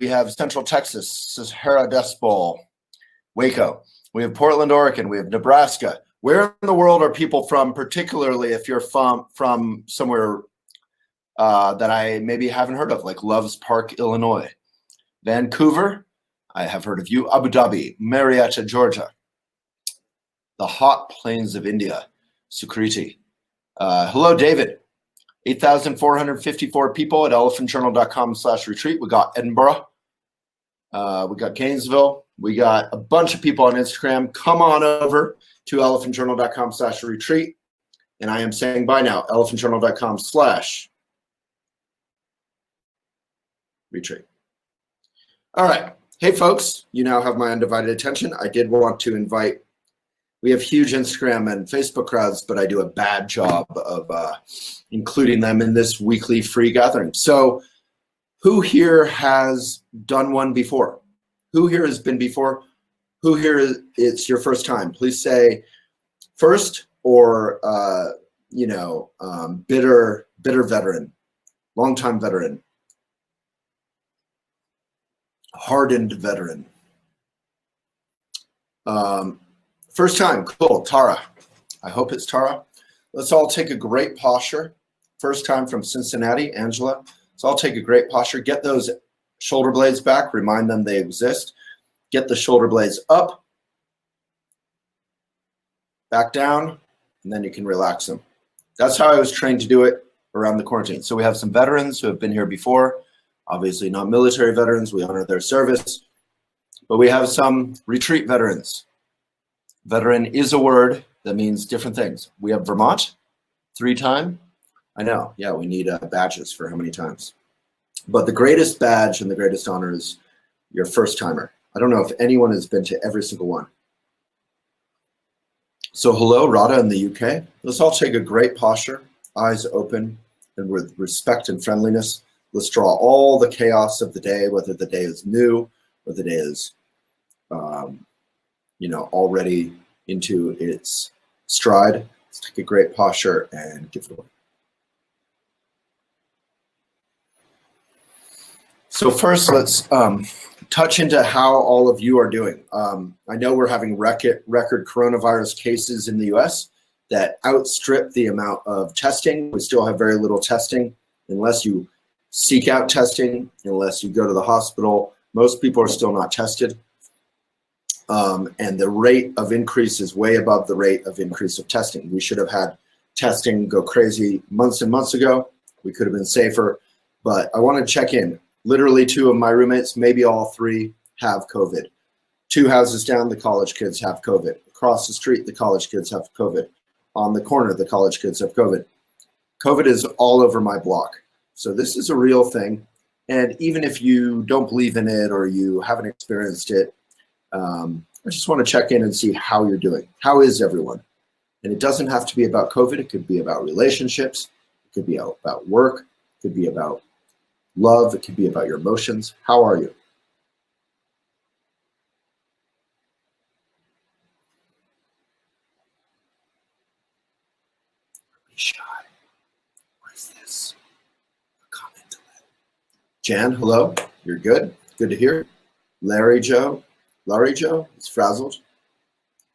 We have Central Texas, Sahara Dust Bowl, Waco. We have Portland, Oregon. We have Nebraska. Where in the world are people from, particularly if you're from somewhere that I maybe haven't heard of, like Loves Park, Illinois? Vancouver, I have heard of you. Abu Dhabi, Marietta, Georgia. The hot plains of India, Sukriti. Hello, David. 8,454 people at elephantjournal.com/retreat. We got Edinburgh. We got Gainesville. We got a bunch of people on Instagram. Come on over to elephantjournal.com/retreat. And I am saying bye now, elephantjournal.com/retreat. All right. Hey, folks, you now have my undivided attention. I did want to invite, we have huge Instagram and Facebook crowds, but I do a bad job of including them in this weekly free gathering. So who here has done one before? Who here has been before? Who here it's your first time? Please say first or, bitter veteran, longtime veteran, hardened veteran. First time, cool, Tara. I hope it's Tara. Let's all take a great posture. First time from Cincinnati, Angela. Let's all take a great posture. Get those shoulder blades back. Remind them they exist. Get the shoulder blades up, back down, and then you can relax them. That's how I was trained to do it around the quarantine. So we have some veterans who have been here before. Obviously not military veterans. We honor their service. But we have some retreat veterans. Veteran is a word that means different things. We have Vermont, 3-time. I know, yeah, we need badges for how many times. But the greatest badge and the greatest honor is your first timer. I don't know if anyone has been to every single one. So hello, Radha in the UK. Let's all take a great posture, eyes open, and with respect and friendliness. Let's draw all the chaos of the day, whether the day is new or the day is already into its stride. Let's take a great posture and give it away. So first, let's touch into how all of you are doing. I know we're having record coronavirus cases in the US that outstrip the amount of testing. We still have very little testing. Unless you seek out testing, unless you go to the hospital, most people are still not tested. And the rate of increase is way above the rate of increase of testing. We should have had testing go crazy months and months ago. We could have been safer, but I want to check in. Literally 2 of my roommates, maybe all 3, have COVID. 2 houses down, the college kids have COVID. Across the street, the college kids have COVID. On the corner, the college kids have COVID. COVID is all over my block. So this is a real thing. And even if you don't believe in it or you haven't experienced it, I just want to check in and see how you're doing. How is everyone? And it doesn't have to be about COVID. It could be about relationships. It could be about work. It could be about love. It could be about your emotions. How are you? Be shy. What is this? A comment. Jan, hello. You're good. Good to hear. Larry Joe is frazzled.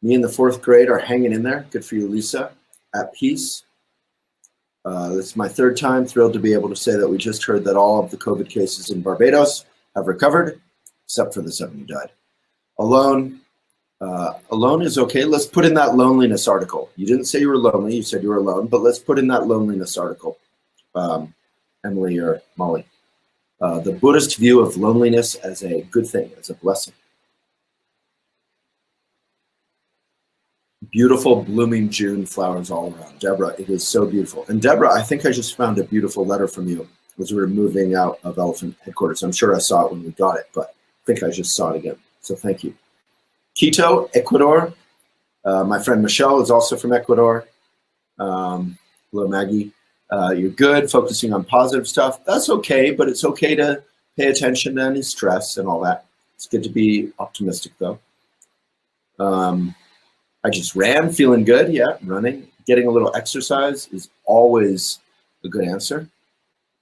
Me in the 4th grade are hanging in there. Good for you, Lisa. At peace. This is my 3rd time. Thrilled to be able to say that we just heard that all of the COVID cases in Barbados have recovered, except for the 7 who died. Alone. Alone is okay. Let's put in that loneliness article. You didn't say you were lonely. You said you were alone, but let's put in that loneliness article, Emily or Molly. The Buddhist view of loneliness as a good thing, as a blessing. Beautiful blooming June flowers all around. Deborah, it is so beautiful. And Deborah, I think I just found a beautiful letter from you as we were moving out of Elephant headquarters. I'm sure I saw it when we got it, but I think I just saw it again. So thank you. Quito, Ecuador. My friend Michelle is also from Ecuador. Hello, Maggie. You're good, focusing on positive stuff. That's okay, but it's okay to pay attention to any stress and all that. It's good to be optimistic, though. I just ran, feeling good. Yeah, running. Getting a little exercise is always a good answer.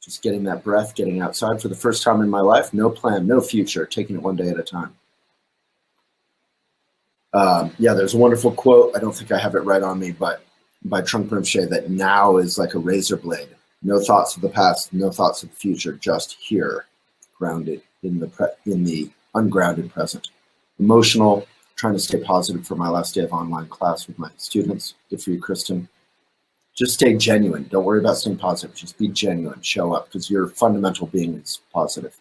Just getting that breath, getting outside for the first time in my life. No plan, no future, taking it one day at a time. Yeah, there's a wonderful quote. I don't think I have it right on me, but by Trungpa Rinpoche, that now is like a razor blade. No thoughts of the past, no thoughts of the future, just here, grounded in the ungrounded present. Emotional, trying to stay positive for my last day of online class with my students. Good for you, Kristen. Just stay genuine. Don't worry about staying positive. Just be genuine. Show up, because your fundamental being is positive.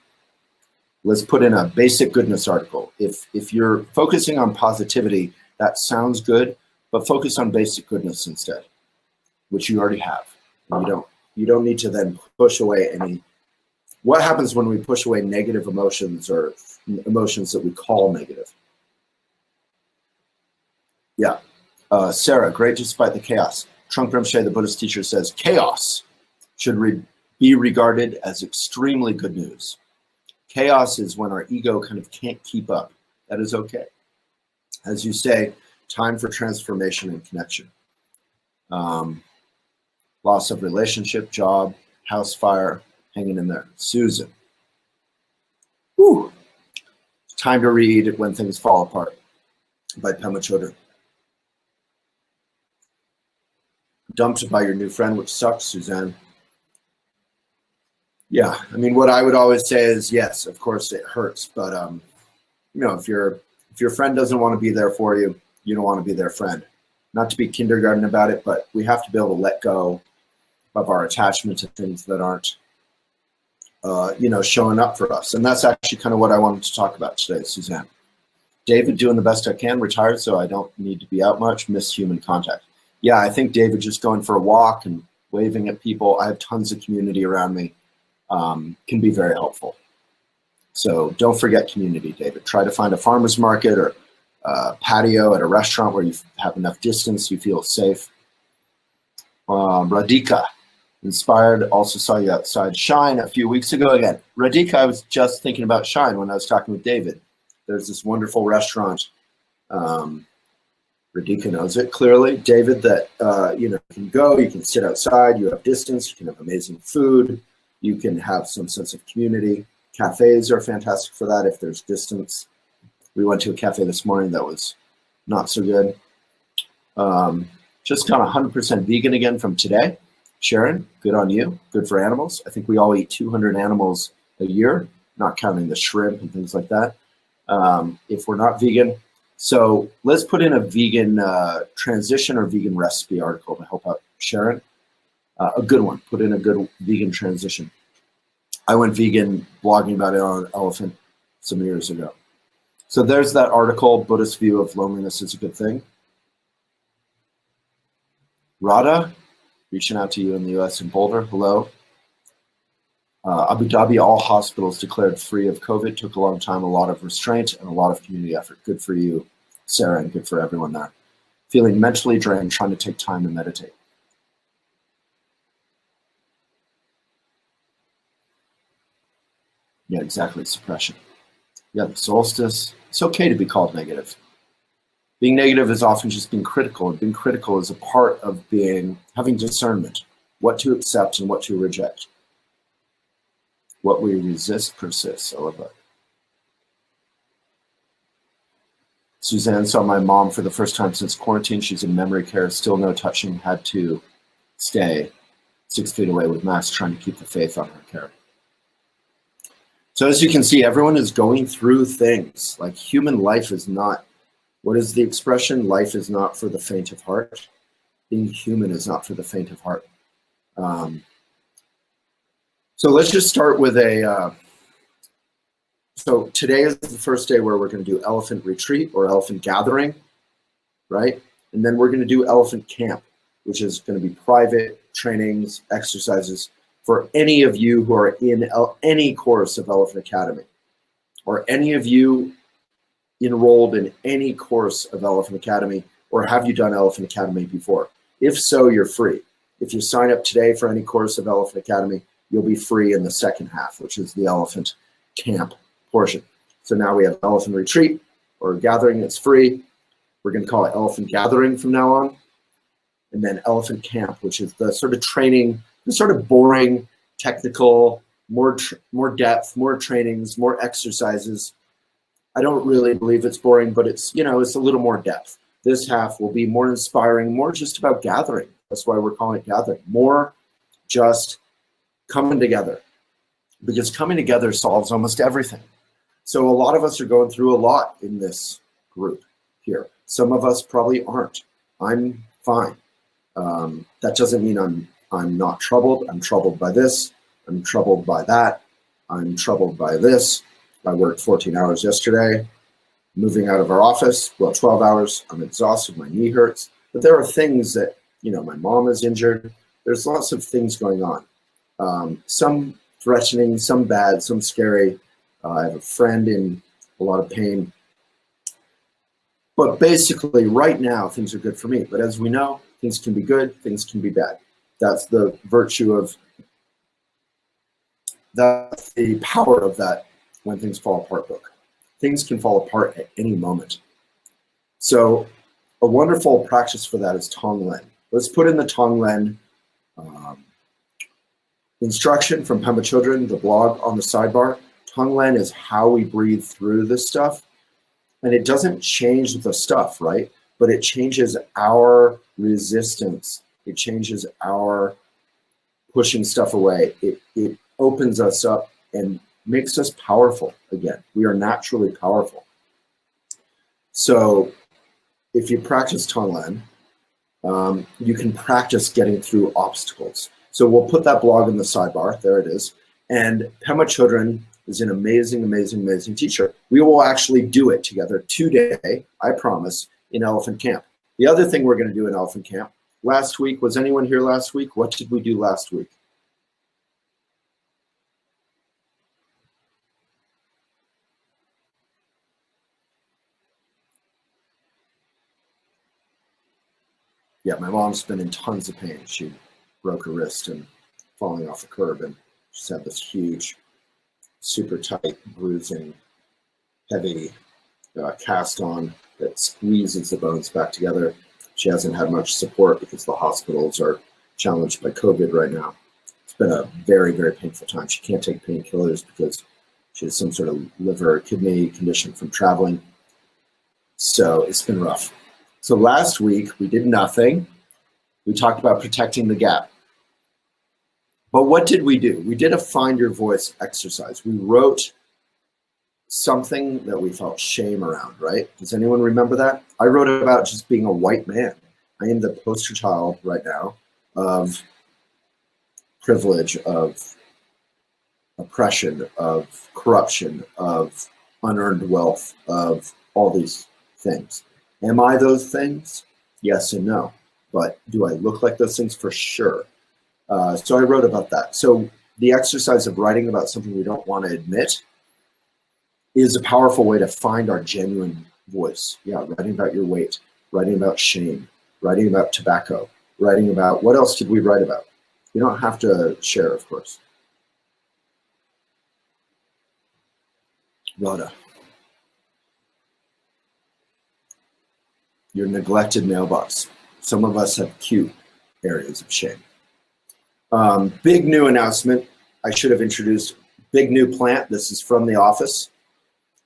Let's put in a basic goodness article. If you're focusing on positivity, that sounds good, but focus on basic goodness instead, which you already have. And you don't need to then push away any. What happens when we push away negative emotions or emotions that we call negative? Yeah. Sarah, great despite the chaos. Trungpa Rinpoche, the Buddhist teacher, says chaos should be regarded as extremely good news. Chaos is when our ego kind of can't keep up. That is okay. As you say, time for transformation and connection. Loss of relationship, job, house fire, hanging in there. Susan. Whew. Time to read When Things Fall Apart by Pema Chodron. Dumped by your new friend, which sucks, Suzanne. Yeah, I mean, what I would always say is, yes, of course it hurts, but you know, if your friend doesn't want to be there for you, you don't want to be their friend. Not to be kindergarten about it, but we have to be able to let go of our attachment to things that aren't, you know, showing up for us. And that's actually kind of what I wanted to talk about today, Suzanne. David, doing the best I can, retired, so I don't need to be out much, miss human contact. Yeah, I think David just going for a walk and waving at people. I have tons of community around me. Can be very helpful. So don't forget community, David. Try to find a farmer's market or a patio at a restaurant where you have enough distance, you feel safe. Radhika, inspired, also saw you outside Shine a few weeks ago. Again, Radhika, I was just thinking about Shine when I was talking with David. There's this wonderful restaurant. Radhika knows it clearly. David, that you know, you can go, you can sit outside, you have distance, you can have amazing food. You can have some sense of community. Cafes are fantastic for that if there's distance. We went to a cafe this morning that was not so good. Just got 100% vegan again from today. Sharon, good on you. Good for animals. I think we all eat 200 animals a year, not counting the shrimp and things like that, if we're not vegan. So let's put in a vegan transition or vegan recipe article to help out Sharon. A good one. Put in a good vegan transition. I went vegan blogging about it on Elephant some years ago. So there's that article, Buddhist view of loneliness is a good thing. Radha, reaching out to you in the US in Boulder, hello. Abu Dhabi, all hospitals declared free of COVID. Took a long time, a lot of restraint, and a lot of community effort. Good for you, Sarah, and good for everyone there. Feeling mentally drained, trying to take time to meditate. Yeah, exactly, suppression. Yeah, the solstice. It's okay to be called negative. Being negative is often just being critical, and being critical is a part of having discernment, what to accept and what to reject. What we resist persists. I love that. Suzanne saw my mom for the first time since quarantine. She's in memory care, still no touching, had to stay 6 feet away with masks, trying to keep the faith on her care. So as you can see, everyone is going through things. Like, human life is not, what is the expression? Life is not for the faint of heart. Being human is not for the faint of heart. So let's just start with so today is the first day where we're going to do elephant retreat or elephant gathering, right? And then we're going to do elephant camp, which is going to be private trainings, exercises for any of you who are in any course of Elephant Academy, or any of you enrolled in any course of Elephant Academy, or have you done Elephant Academy before? If so, you're free. If you sign up today for any course of Elephant Academy, you'll be free in the second half, which is the elephant camp portion. So now we have elephant retreat or gathering that's free. We're going to call it elephant gathering from now on. And then elephant camp, which is the sort of training, the sort of boring technical, more depth, more trainings, more exercises. I don't really believe it's boring, but it's, it's a little more depth. This half will be more inspiring, more just about gathering. That's why we're calling it gathering. More just coming together, because coming together solves almost everything. So a lot of us are going through a lot in this group here. Some of us probably aren't. I'm fine. That doesn't mean I'm not troubled. I'm troubled by this. I'm troubled by that. I'm troubled by this. I worked 14 hours yesterday, moving out of our office. Well, 12 hours. I'm exhausted. My knee hurts. But there are things that, my mom is injured. There's lots of things going on. Some threatening, some bad, some scary. I have a friend in a lot of pain. But basically, right now, things are good for me. But as we know, things can be good, things can be bad. That's the virtue of, that's the power of that when things fall apart book. Things can fall apart at any moment. So a wonderful practice for that is Tonglen. Let's put in the Tonglen instruction from Pema Chödrön, the blog on the sidebar. Tonglen is how we breathe through this stuff. And it doesn't change the stuff, right? But it changes our resistance. It changes our pushing stuff away. It opens us up and makes us powerful again. We are naturally powerful. So if you practice Tonglen, you can practice getting through obstacles. So we'll put that blog in the sidebar. There it is. And Pema Chödrön is an amazing, amazing, amazing teacher. We will actually do it together today, I promise, in Elephant Camp. The other thing we're going to do in Elephant Camp, last week, was anyone here last week? What did we do last week? Yeah, my mom's been in tons of pain. She broke her wrist and falling off the curb, and she's had this huge, super tight, bruising, heavy cast on that squeezes the bones back together. She hasn't had much support because the hospitals are challenged by COVID right now. It's been a very, very painful time. She can't take painkillers because she has some sort of liver or kidney condition from traveling. So it's been rough. So last week we did nothing. We talked about protecting the gap. But what did we do? We did a find your voice exercise. We wrote something that we felt shame around, right? Does anyone remember that? I wrote about just being a white man. I am the poster child right now of privilege, of oppression, of corruption, of unearned wealth, of all these things. Am I those things? Yes and no. But do I look like those things? For sure. So I wrote about that. So the exercise of writing about something we don't want to admit is a powerful way to find our genuine voice. Yeah, writing about your weight, writing about shame, writing about tobacco, writing about, what else did we write about? You don't have to share, of course. Rhoda. Your neglected mailbox. Some of us have cute areas of shame. Big new announcement. I should have introduced big new plant. This is from the office,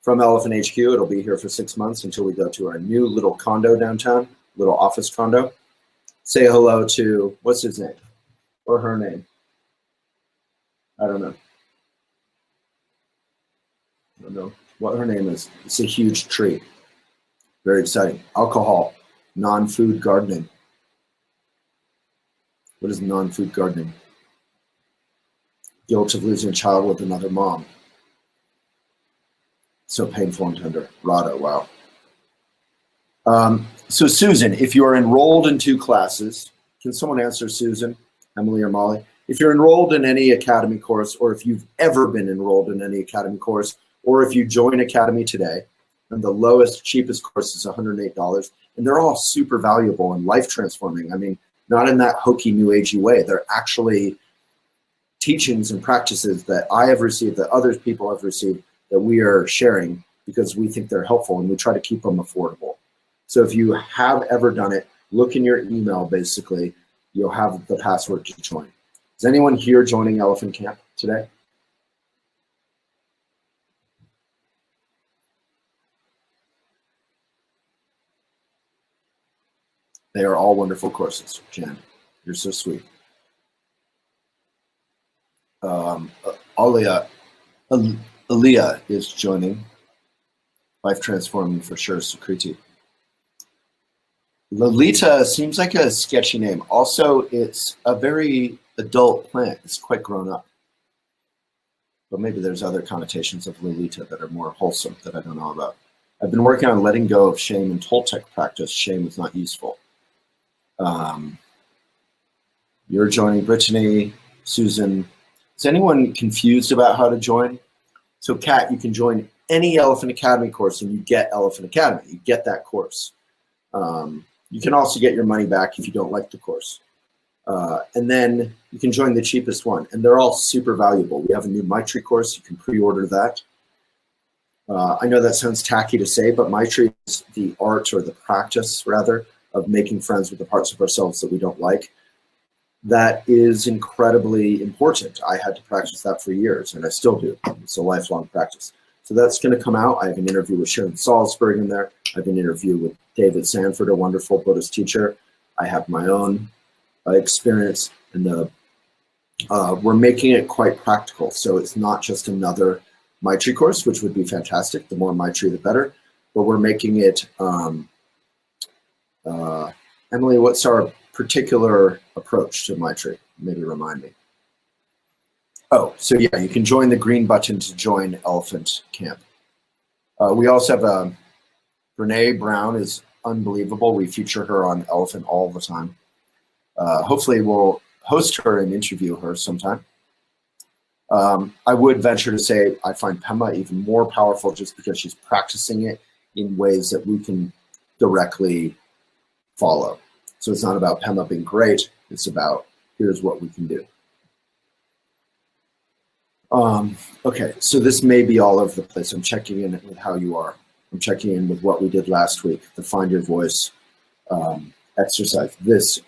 from Elephant HQ. It'll be here for 6 months until we go to our new little condo downtown, little office condo. Say hello to, what's his name or her name? I don't know. I don't know what her name is. It's a huge tree. Very exciting. Alcohol, non-food gardening. What is non-food gardening? Guilt of losing a child with another mom. So painful and tender. Rada, wow. So Susan, if you are enrolled in 2 classes, can someone answer Susan, Emily or Molly? If you're enrolled in any academy course, or if you've ever been enrolled in any academy course, or if you join Academy today, and the lowest, cheapest course is $108, and they're all super valuable and life transforming. I mean, not in that hokey new agey way. They're actually teachings and practices that I have received, that other people have received, that we are sharing because we think they're helpful, and we try to keep them affordable. So if you have ever done it, look in your email, basically, you'll have the password to join. Is anyone here joining Elephant Camp today? They are all wonderful courses, Jen. You're so sweet. Aliyah is joining. Life transforming for sure, Sukriti. Lolita seems like a sketchy name. Also, it's a very adult plant. It's quite grown up. But maybe there's other connotations of Lolita that are more wholesome that I don't know about. I've been working on letting go of shame in Toltec practice. Shame is not useful. You're joining, Brittany, Susan. Is anyone confused about how to join? So Kat, you can join any Elephant Academy course and you get Elephant Academy. You get that course. You can also get your money back if you don't like the course. And then you can join the cheapest one. And they're all super valuable. We have a new Maitri course. You can pre-order that. I know that sounds tacky to say, but Maitri is the art, or the practice rather, of making friends with the parts of ourselves that we don't like. That is incredibly important. I had to practice that for years, and I still do. It's a lifelong practice. So that's going to come out. I have an interview with Sharon Salzberg in there. I have an interview with David Sanford, a wonderful Buddhist teacher. I have my own experience, and we're making it quite practical. So it's not just another Maitri course, which would be fantastic. The more Maitri, the better. But we're making it, Emily, what's our particular approach to Maitri? Maybe remind me. Oh, so yeah, you can join the green button to join Elephant Camp. We also have Brene Brown is unbelievable. We feature her on Elephant all the time. Hopefully we'll host her and interview her sometime. I would venture to say I find Pema even more powerful just because she's practicing it in ways that we can directly follow. So it's not about Pema being great, it's about here's what we can do. Okay, so this may be all over the place. I'm checking in with how you are. I'm checking in with what we did last week, the Find Your Voice exercise.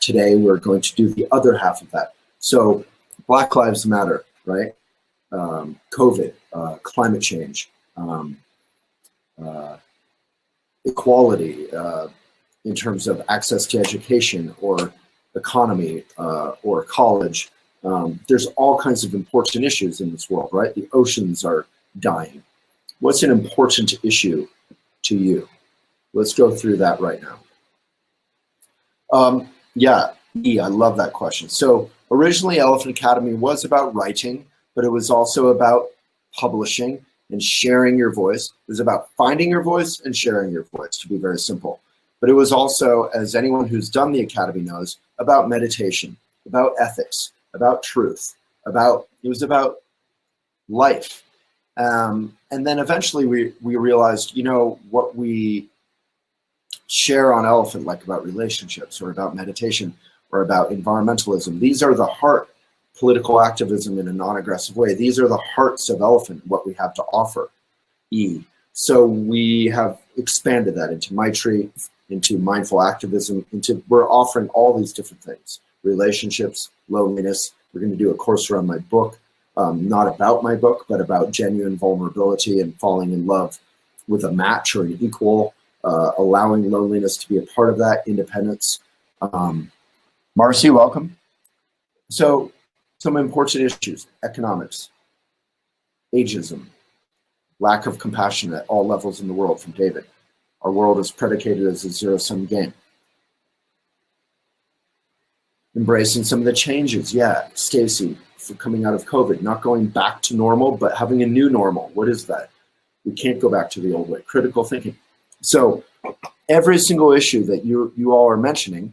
Today we're going to do the other half of that. So Black Lives Matter, right? COVID, climate change, equality in terms of access to education or economy or college. There's all kinds of important issues in this world, right? The oceans are dying. What's an important issue to you? Let's go through that right now. Yeah, I love that question. So originally Elephant Academy was about writing, but it was also about publishing and sharing your voice. It was about finding your voice and sharing your voice, to be very simple. But it was also, as anyone who's done the Academy knows, about meditation, about ethics, about truth, it was about life. And then eventually we realized, what we share on Elephant, like about relationships or about meditation or about environmentalism, these are the heart, political activism in a non-aggressive way. These are the hearts of Elephant, what we have to offer, So we have expanded that into Maitri, into mindful activism, we're offering all these different things, relationships, loneliness. We're going to do a course around my book, not about my book, but about genuine vulnerability and falling in love with a match or an equal, allowing loneliness to be a part of that, independence. Marcy, welcome. So some important issues: economics, ageism, lack of compassion at all levels in the world, from David. Our world is predicated as a zero-sum game. Embracing some of the changes. Yeah, Stacy, for coming out of COVID, not going back to normal, but having a new normal. What is that? We can't go back to the old way. Critical thinking. So every single issue that you all are mentioning,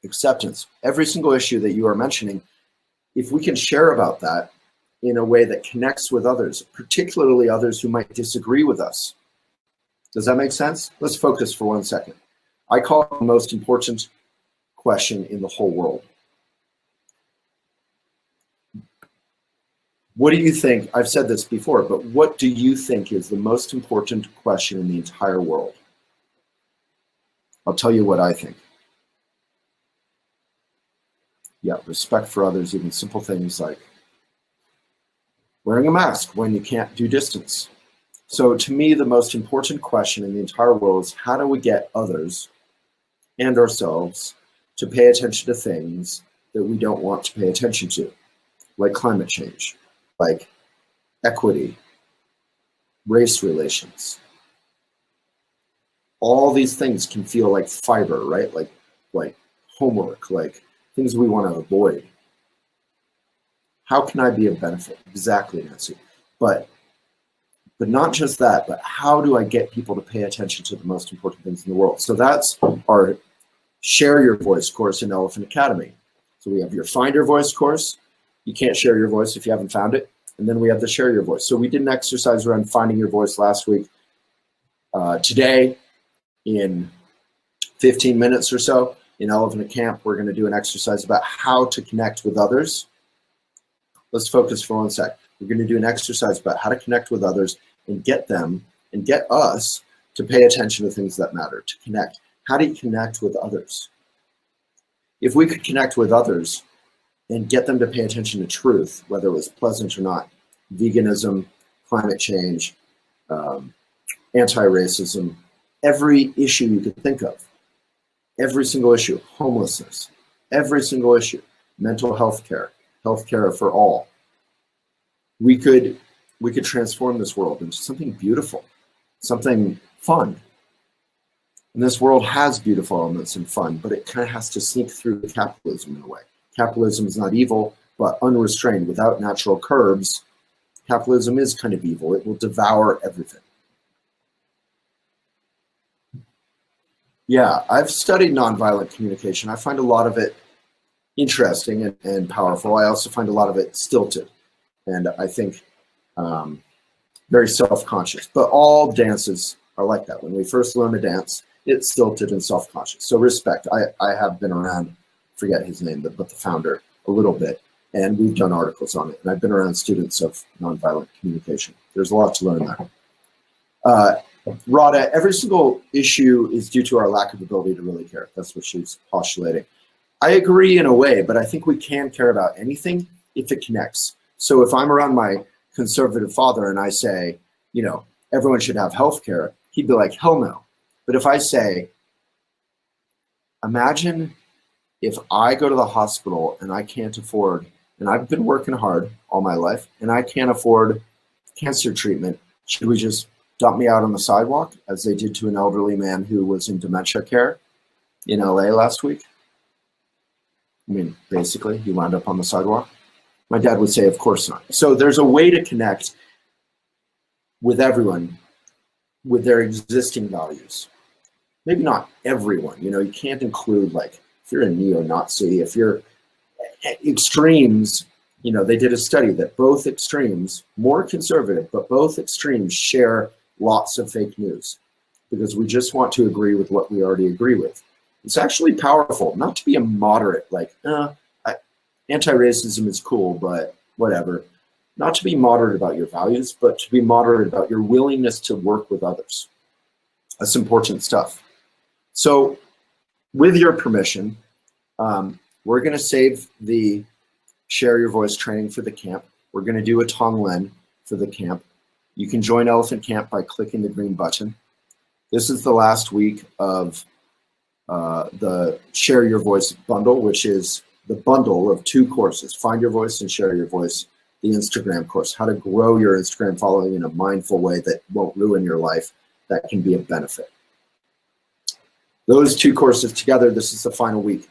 acceptance, every single issue that you are mentioning, if we can share about that in a way that connects with others, particularly others who might disagree with us. Does that make sense? Let's focus for 1 second. I call it the most important question in the whole world. What do you think? I've said this before, but what do you think is the most important question in the entire world? I'll tell you what I think. Yeah, respect for others, even simple things like wearing a mask when you can't do distance. So to me, the most important question in the entire world is how do we get others and ourselves to pay attention to things that we don't want to pay attention to, like climate change, like equity, race relations. All these things can feel like fiber, right? Like homework, like things we want to avoid. How can I be of benefit? Exactly, Nancy. But not just that, but how do I get people to pay attention to the most important things in the world? So that's our Share Your Voice course in Elephant Academy. So we have your Find Your Voice course. You can't share your voice if you haven't found it. And then we have the Share Your Voice. So we did an exercise around finding your voice last week. Today, in 15 minutes or so, in Elephant Camp, we're going to do an exercise about how to connect with others. Let's focus for one sec. We're going to do an exercise about how to connect with others and get them and get us to pay attention to things that matter, to connect. How do you connect with others? If we could connect with others and get them to pay attention to truth, whether it was pleasant or not, veganism, climate change, anti-racism, every issue you could think of, every single issue, homelessness, every single issue, mental health care for all. We could transform this world into something beautiful, something fun. And this world has beautiful elements and fun, but it kind of has to sneak through capitalism in a way. Capitalism is not evil, but unrestrained, without natural curbs, capitalism is kind of evil. It will devour everything. Yeah, I've studied nonviolent communication. I find a lot of it interesting and powerful. I also find a lot of it stilted, and I think very self-conscious. But all dances are like that. When we first learn a dance, it's stilted and self-conscious. So respect. I have been around, forget his name, but the founder a little bit, and we've done articles on it. And I've been around students of nonviolent communication. There's a lot to learn there. Radha, every single issue is due to our lack of ability to really care. That's what she's postulating. I agree in a way, but I think we can care about anything if it connects. So if I'm around my conservative father and I say, you know, everyone should have health care, he'd be like, hell no. But if I say, imagine if I go to the hospital and I can't afford, and I've been working hard all my life, and I can't afford cancer treatment, should we just dump me out on the sidewalk, as they did to an elderly man who was in dementia care in LA last week? I mean, basically, he wound up on the sidewalk. My dad would say, of course not. So there's a way to connect with everyone with their existing values. Maybe not everyone, you know, you can't include, like, if you're a neo-Nazi, if you're extremes, you know, they did a study that both extremes, more conservative, but both extremes share lots of fake news because we just want to agree with what we already agree with. It's actually powerful not to be a moderate, like, anti-racism is cool, but whatever. Not to be moderate about your values, but to be moderate about your willingness to work with others. That's important stuff. So with your permission, we're going to save the Share Your Voice training for the camp. We're going to do a Tonglen for the camp. You can join Elephant Camp by clicking the green button. This is the last week of the Share Your Voice bundle, which is the bundle of 2 courses, Find Your Voice and Share Your Voice, the Instagram course, how to grow your Instagram following in a mindful way that won't ruin your life, that can be a benefit. Those 2 courses together, this is the final week.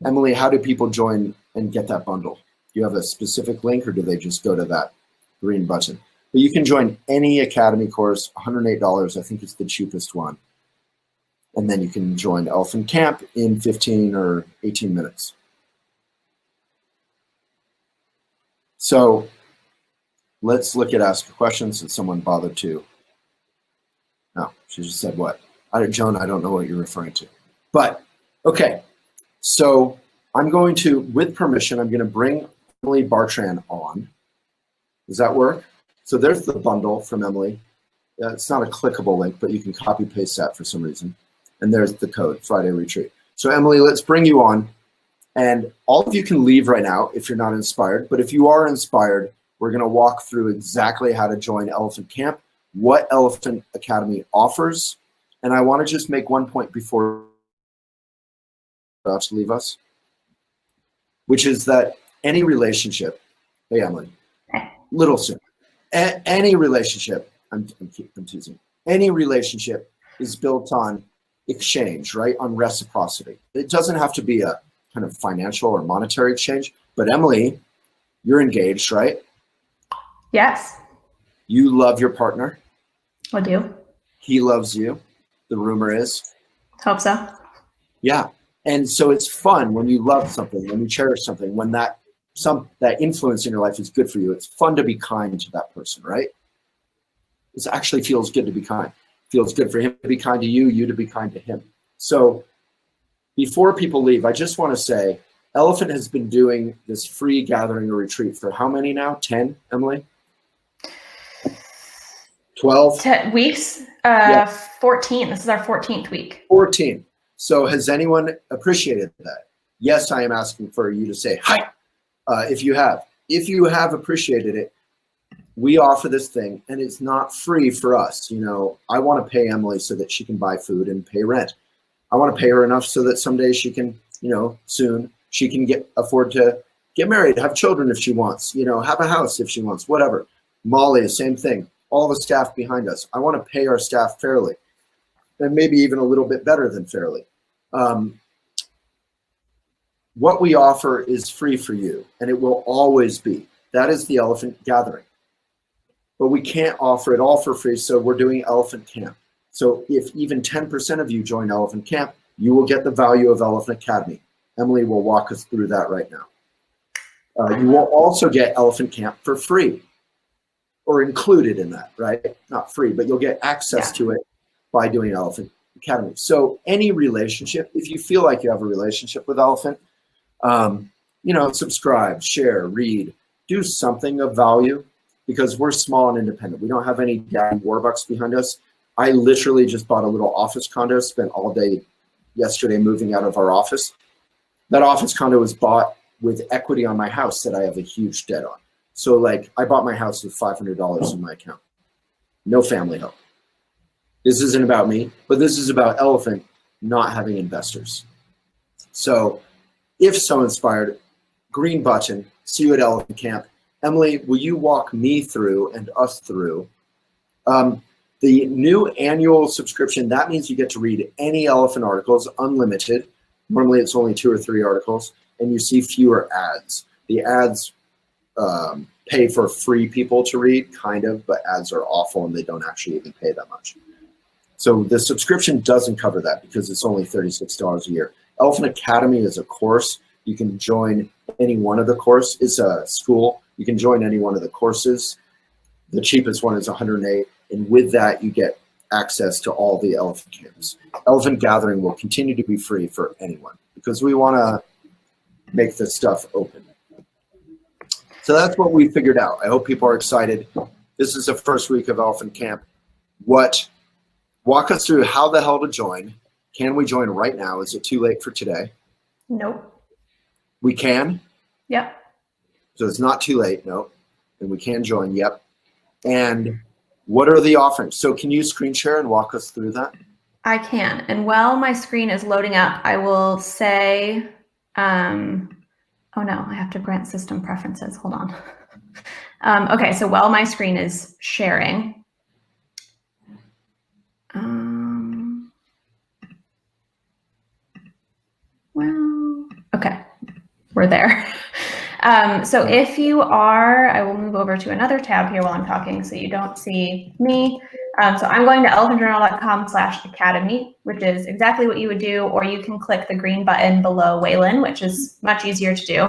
Emily, how do people join and get that bundle? Do you have a specific link, or do they just go to that green button? But you can join any Academy course, $108, I think it's the cheapest one. And then you can join Elephant Camp in 15 or 18 minutes. So let's look at Ask a Question since someone bothered to. No, she just said what? Joan, I don't know what you're referring to. But, okay, so I'm going to, with permission, I'm going to bring Emily Bartran on. Does that work? So there's the bundle from Emily. It's not a clickable link, but you can copy paste that for some reason. And there's the code, Friday Retreat. So Emily, let's bring you on. And all of you can leave right now if you're not inspired. But if you are inspired, we're going to walk through exactly how to join Elephant Camp, what Elephant Academy offers. And I want to just make one point before about to leave us, which is that any relationship, hey Emily, little soon, any relationship, I'm teasing, any relationship is built on exchange, right? On reciprocity. It doesn't have to be a kind of financial or monetary exchange, but Emily, you're engaged, right? Yes. You love your partner. I do. He loves you. The rumor is. Hope so. Yeah. And so it's fun when you love something, when you cherish something, when that influence in your life is good for you. It's fun to be kind to that person, right? It actually feels good to be kind. It feels good for him to be kind to you, you to be kind to him. So before people leave, I just want to say, Elephant has been doing this free gathering or retreat for how many now? 10, Emily? 12? 10 weeks? Yeah. 14. This is our 14th week. 14. So has anyone appreciated that? Yes, I am asking for you to say hi. If you have appreciated it, we offer this thing and it's not free for us. You know, I want to pay Emily so that she can buy food and pay rent. I want to pay her enough so that someday she can, you know, soon she can afford to get married, have children if she wants, you know, have a house if she wants, whatever. Molly, the same thing. All the staff behind us. I want to pay our staff fairly, and maybe even a little bit better than fairly. What we offer is free for you, and it will always be. That is the Elephant Gathering. But we can't offer it all for free, so we're doing Elephant Camp. So if even 10% of you join Elephant Camp, you will get the value of Elephant Academy. Emily will walk us through that right now. You will also get Elephant Camp for free, or included in that, right? Not free, but you'll get access to it by doing Elephant Academy. So any relationship, if you feel like you have a relationship with Elephant, you know, subscribe, share, read, do something of value, because we're small and independent. We don't have any daddy Warbucks behind us. I literally just bought a little office condo, spent all day yesterday moving out of our office. That office condo was bought with equity on my house that I have a huge debt on. So like I bought my house with $500 in my account. No family help. This isn't about me, but this is about Elephant not having investors. So if so inspired, green button, see you at Elephant Camp. Emily, will you walk me through and us through the new annual subscription? That means you get to read any Elephant articles, unlimited. Normally it's only 2 or 3 articles, and you see fewer ads. The ads pay for free people to read, kind of, but ads are awful and they don't actually even pay that much. So the subscription doesn't cover that because it's only $36 a year. Elephant Academy is a course. You can join any one of the courses. It's a school. You can join any one of the courses. The cheapest one is $108, and with that you get access to all the Elephant camps. Elephant Gathering will continue to be free for anyone because we want to make this stuff open. So that's what we figured out. I hope people are excited. This is the first week of Elephant Camp. Walk us through how the hell to join. Can we join right now? Is it too late for today? Nope. We can? Yep. So it's not too late, no. And we can join, yep. And what are the offerings? So can you screen share and walk us through that? I can. And while my screen is loading up, I will say, oh no, I have to grant system preferences. Hold on. Okay, so while my screen is sharing, well, okay, we're there. So if you are, I will move over to another tab here while I'm talking so you don't see me. So I'm going to elephantjournal.com/academy, which is exactly what you would do, or you can click the green button below Waylon, which is much easier to do.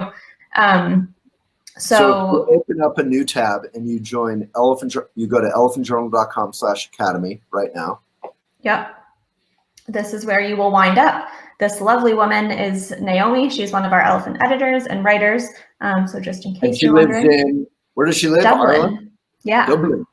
So you open up a new tab and you join you go to elephantjournal.com/academy right now. Yep. This is where you will wind up. This lovely woman is Naomi. She's one of our Elephant editors and writers. So just in case you're wondering. Where does she live? Dublin. Ireland? Yeah. Dublin.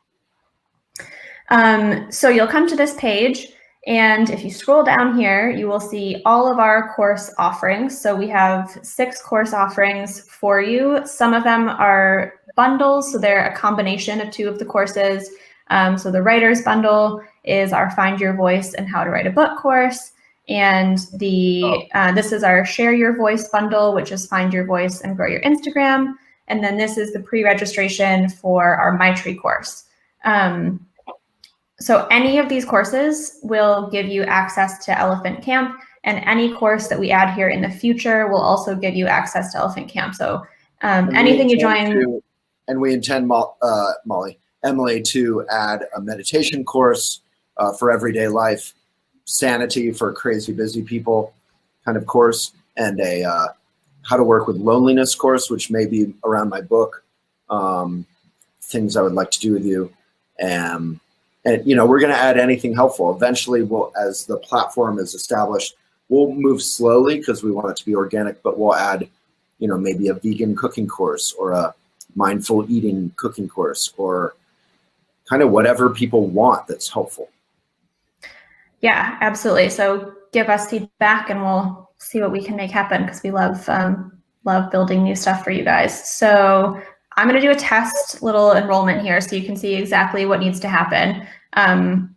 So you'll come to this page And if you scroll down here, you will see all of our course offerings. So we have 6 course offerings for you. Some of them are bundles, so they're a combination of 2 of the courses. So the Writer's Bundle is our Find Your Voice and How to Write a Book course. And this is our Share Your Voice bundle, which is Find Your Voice and Grow Your Instagram. And then this is the pre-registration for our MyTree course. So any of these courses will give you access to Elephant Camp, and any course that we add here in the future will also give you access to Elephant Camp. So anything you join. And we intend, Emily, to add a meditation course for everyday life, sanity for crazy busy people kind of course, and a how to work with loneliness course, which may be around my book, things I would like to do with you. And we're going to add anything helpful. Eventually, as the platform is established, we'll move slowly because we want it to be organic, but we'll add, maybe a vegan cooking course or a mindful eating cooking course or kind of whatever people want that's helpful. Yeah, absolutely. So give us feedback and we'll see what we can make happen because we love building new stuff for you guys. So I'm going to do a test little enrollment here so you can see exactly what needs to happen. I'm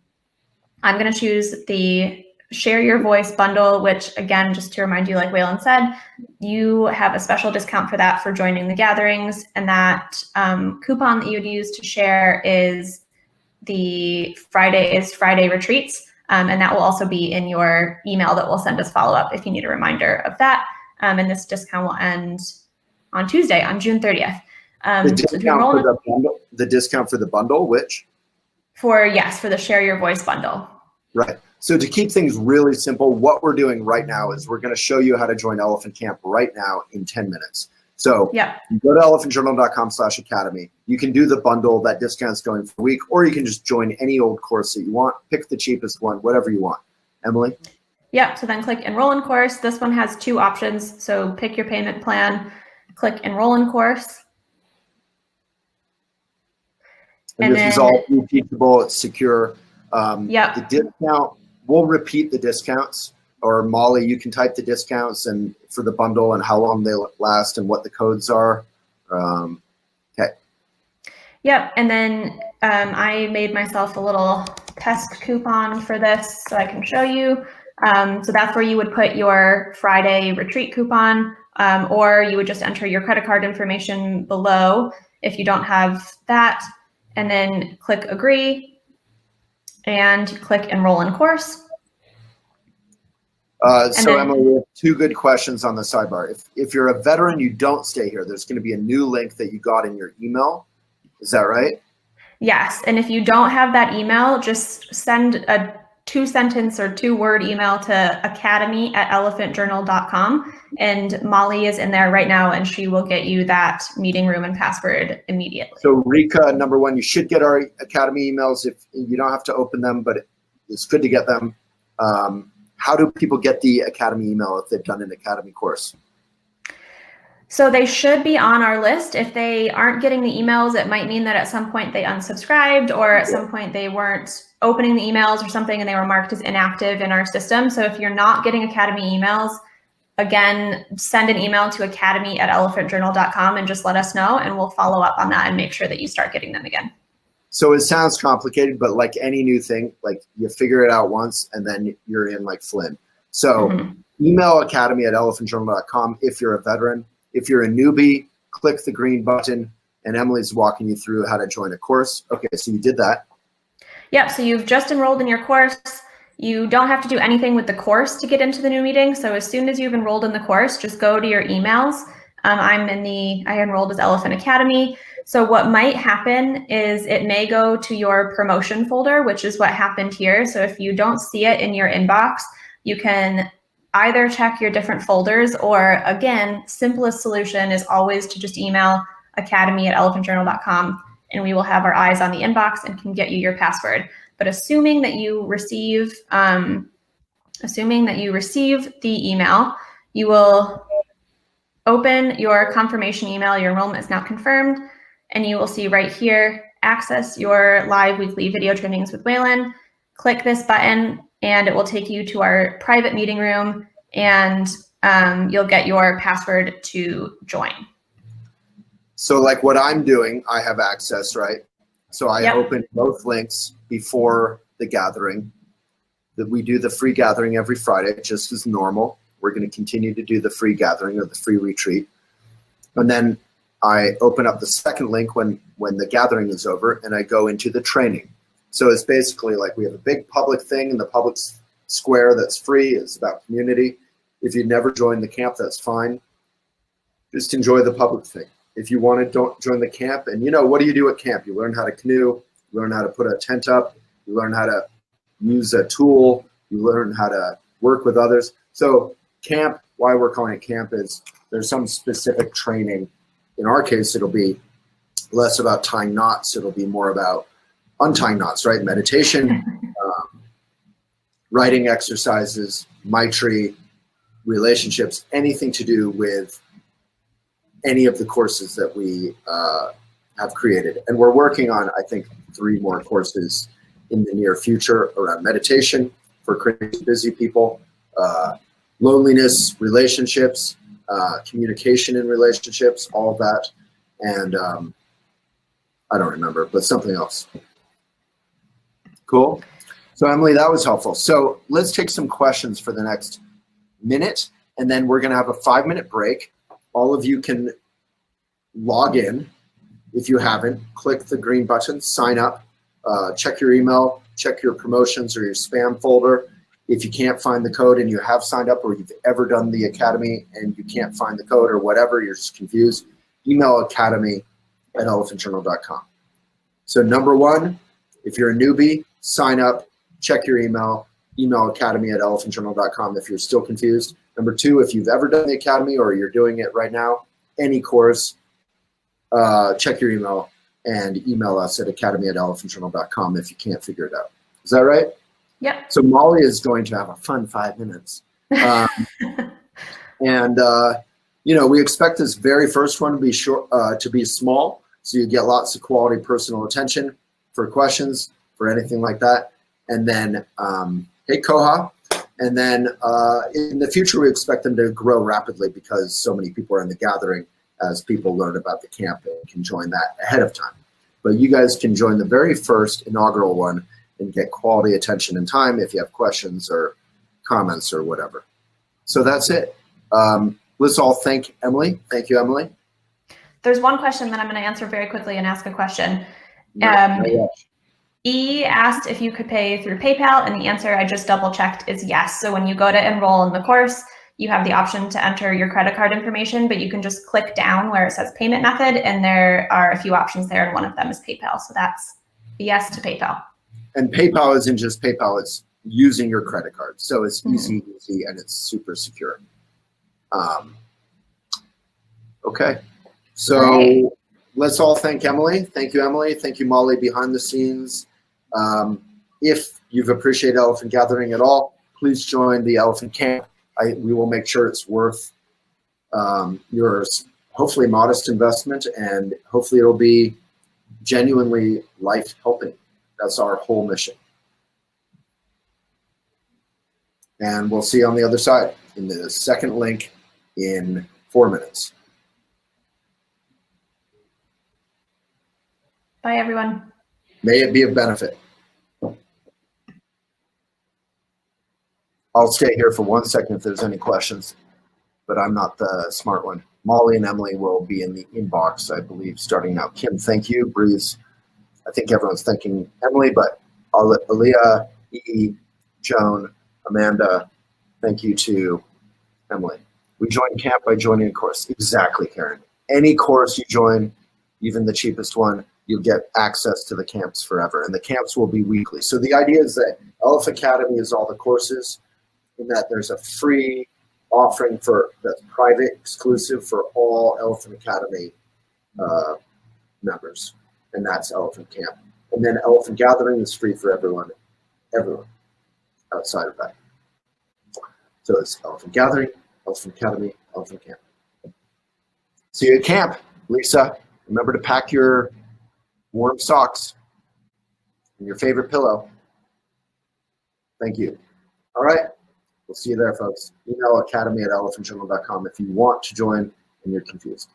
going to choose the Share Your Voice bundle, which again, just to remind you, like Waylon said, you have a special discount for that for joining the gatherings. And that coupon that you would use to share is the Friday retreats. And that will also be in your email that will send us follow-up if you need a reminder of that. And this discount will end on Tuesday, on June 30th. The discount for the bundle, which? For the Share Your Voice bundle. Right. So to keep things really simple, what we're doing right now is we're going to show you how to join Elephant Camp right now in 10 minutes. So you go to elephantjournal.com/academy. You can do the bundle. That discount's going for a week, or you can just join any old course that you want. Pick the cheapest one, whatever you want. Emily? Yeah, so then click Enroll in Course. This one has 2 options. So pick your payment plan, click Enroll in Course. And this is all repeatable, it's secure. The discount, we'll repeat the discounts, or Molly, you can type the discounts and for the bundle and how long they last and what the codes are. Okay. Yep, and then I made myself a little test coupon for this so I can show you. So that's where you would put your Friday retreat coupon, or you would just enter your credit card information below if you don't have that, and then click Agree and click Enroll in Course. Emily, we have 2 good questions on the sidebar. If you're a veteran, you don't stay here. There's going to be a new link that you got in your email. Is that right? Yes. And if you don't have that email, just send a 2-sentence or 2-word email to academy@elephantjournal.com. And Molly is in there right now, and she will get you that meeting room and password immediately. So Rika, number 1, you should get our Academy emails. If you don't have to open them, but it's good to get them. How do people get the Academy email if they've done an Academy course? So they should be on our list. If they aren't getting the emails, it might mean that at some point they unsubscribed, or at some point they weren't opening the emails or something and they were marked as inactive in our system. So if you're not getting Academy emails, again, send an email to academy@elephantjournal.com and just let us know, and we'll follow up on that and make sure that you start getting them again. So it sounds complicated, but like any new thing, like you figure it out once and then you're in like Flynn. So email academy@elephantjournal.com if you're a veteran. If you're a newbie, click the green button and Emily's walking you through how to join a course. Okay, so you did that. Yep, so you've just enrolled in your course. You don't have to do anything with the course to get into the new meeting. So as soon as you've enrolled in the course, just go to your emails. I enrolled as Elephant Academy. So what might happen is it may go to your promotion folder, which is what happened here. So if you don't see it in your inbox, you can either check your different folders, or again, simplest solution is always to just email academy@elephantjournal.com, and we will have our eyes on the inbox and can get you your password. But assuming that you receive the email, you will open your confirmation email. Your enrollment is now confirmed, and you will see right here, access your live weekly video trainings with Waylon. Click this button, and it will take you to our private meeting room, and you'll get your password to join. So like what I'm doing, I have access, right? So I Yep. open both links before the gathering. That we do the free gathering every Friday, just as normal. We're going to continue to do the free gathering or the free retreat. And then I open up the second link when the gathering is over, and I go into the training. So it's basically like we have a big public thing in the public square that's free. It's about community. If you never joined the camp, that's fine. Just enjoy the public thing. If you want to don't join the camp, and what do you do at camp? You learn how to canoe, you learn how to put a tent up, you learn how to use a tool, you learn how to work with others. So camp, why we're calling it camp is there's some specific training. In our case, it'll be less about tying knots. It'll be more about untying knots, right? Meditation, writing exercises, Maitri, relationships, anything to do with any of the courses that we have created. And we're working on, I think, 3 more courses in the near future around meditation for crazy busy people, loneliness, relationships, communication in relationships, all of that. And I don't remember, but something else. Cool. So Emily, that was helpful. So let's take some questions for the next minute, and then we're going to have a 5-minute break. All of you can log in. If you haven't, click the green button, sign up, check your email, check your promotions or your spam folder. If you can't find the code and you have signed up, or you've ever done the academy and you can't find the code or whatever, you're just confused, email academy@elephantjournal.com. So number 1, if you're a newbie, sign up, check your email academy@elephantjournal.com if you're still confused. Number 2, if you've ever done the academy or you're doing it right now, any course, check your email and email us at academy@elephantjournal.com if you can't figure it out. Is that right? Yep. So Molly is going to have a fun 5 minutes. And, we expect this very first one to be short, to be small, so you get lots of quality personal attention for questions, for anything like that. And then, hey, Koha. And then in the future, we expect them to grow rapidly because so many people are in the gathering as people learn about the camp and can join that ahead of time. But you guys can join the very first inaugural one and get quality attention and time if you have questions or comments or whatever. So that's it. Let's all thank Emily. Thank you, Emily. There's one question that I'm going to answer very quickly and ask a question. E asked if you could pay through PayPal, and the answer I just double checked is yes. So when you go to enroll in the course, you have the option to enter your credit card information, but you can just click down where it says payment method, and there are a few options there, and one of them is PayPal. So that's yes to PayPal. And PayPal isn't just PayPal, it's using your credit card. So it's easy, and it's super secure. Okay, so Great. Let's all thank Emily. Thank you, Emily. Thank you, Molly, behind the scenes. If you've appreciated Elephant Gathering at all, please join the Elephant Camp. We will make sure it's worth your hopefully modest investment, and hopefully it'll be genuinely life-helping. That's our whole mission. And we'll see you on the other side in the second link in 4 minutes. Bye, everyone. May it be of benefit. I'll stay here for 1 second if there's any questions, but I'm not the smart one. Molly and Emily will be in the inbox, I believe, starting now. Kim, thank you. Breeze, I think everyone's thanking Emily, but Aaliyah, E, Joan, Amanda, thank you to Emily. We join camp by joining a course. Exactly, Karen. Any course you join, even the cheapest one, you'll get access to the camps forever, and the camps will be weekly. So the idea is that Elephant Academy is all the courses, in that there's a free offering that's private, exclusive for all Elephant Academy members, and that's Elephant Camp. And then Elephant Gathering is free for everyone outside of that. So it's Elephant Gathering, Elephant Academy, Elephant Camp. See you at camp, Lisa. Remember to pack your warm socks and your favorite pillow. Thank you. All right. We'll see you there, folks. Email academy@elephantjournal.com if you want to join and you're confused.